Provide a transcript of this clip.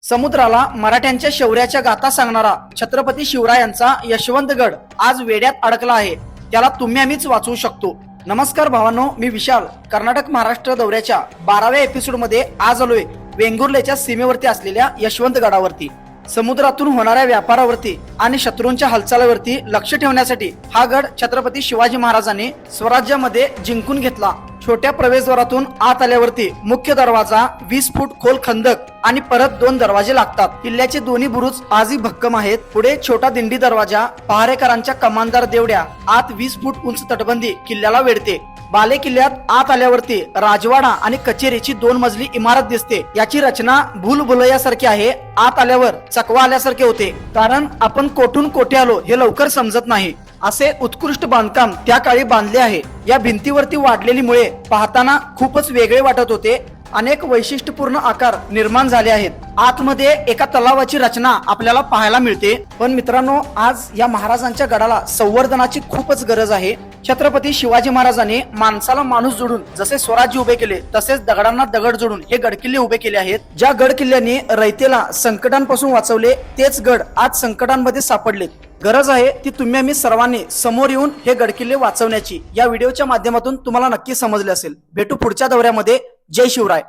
समुद्राला मराठ्यांच्या शौर्याच्या गाथा सांगणारा छत्रपती शिवरायांचा यशवंतगड आज वेड्यात अडकला आहे. त्याला तुम्ही आम्हीच वाचवू शकतो. नमस्कार भावांनो, मी विशाल. कर्नाटक महाराष्ट्र दौऱ्याच्या 12व्या एपिसोड मध्ये आज आलोय वेंगुर्लेच्या सीमेवरती असलेल्या यशवंतगडावरती. समुद्रातून होणाऱ्या व्यापारावरती आणि शत्रूंच्या हालचालीवरती लक्ष ठेवण्यासाठी हा गड छत्रपती शिवाजी महाराजांनी स्वराज्यामध्ये जिंकून घेतला. छोट्या प्रवेशद्वारातून आत आल्यावरती मुख्य दरवाजा, 20 फूट खोल खंदक आणि परत 2 दरवाजे लागतात. किल्ल्याचे दोन्ही बुरुज आजही भक्कम आहेत. पुढे छोटा दिंडी दरवाजा, पहारेकरांच्या कमानदार देवड्या, आत 20 फूट उंच तटबंदी किल्ल्याला वेढते. बाले किल्ल्यात आत आल्यावरती राजवाडा आणि कचेरीची 2 मजली इमारत दिसते. याची रचना भूलभुलैयासारखी आहे. आत आल्यावर चकवा आल्यासारखे होते, कारण आपण कोठून कोठे आलो हे लवकर समजत नाही. असे उत्कृष्ट बांधकाम त्या काळी बांधले आहे. या भिंतीवरती वाढलेली मुळे पाहताना खूपच वेगळे वाटत होते. अनेक वैशिष्ट्यपूर्ण आकार निर्माण झाले आहेत. आतमध्ये एका तलावाची रचना आपल्याला पाहायला मिळते. पण मित्रांनो, आज या महाराजांच्या गडाला संवर्धनाची खूपच गरज आहे. छत्रपती शिवाजी महाराजांनी माणसाला माणूस जोडून जसे स्वराज्य उभे केले, तसेच दगडांना दगड जोडून हे गडकिल्ले उभे केले आहेत. ज्या गड किल्ल्यांनी रयतेला संकटांपासून वाचवले, तेच गड आज संकटांमध्ये सापडले. गरज आहे ती तुम्ही आम्ही सर्वांनी समोर येऊन हे गडकिल्ले वाचवण्याची. या व्हिडिओच्या माध्यमातून तुम्हाला नक्की समजले असेल. भेटू पुढच्या दौऱ्यामध्ये. जय शिवराय.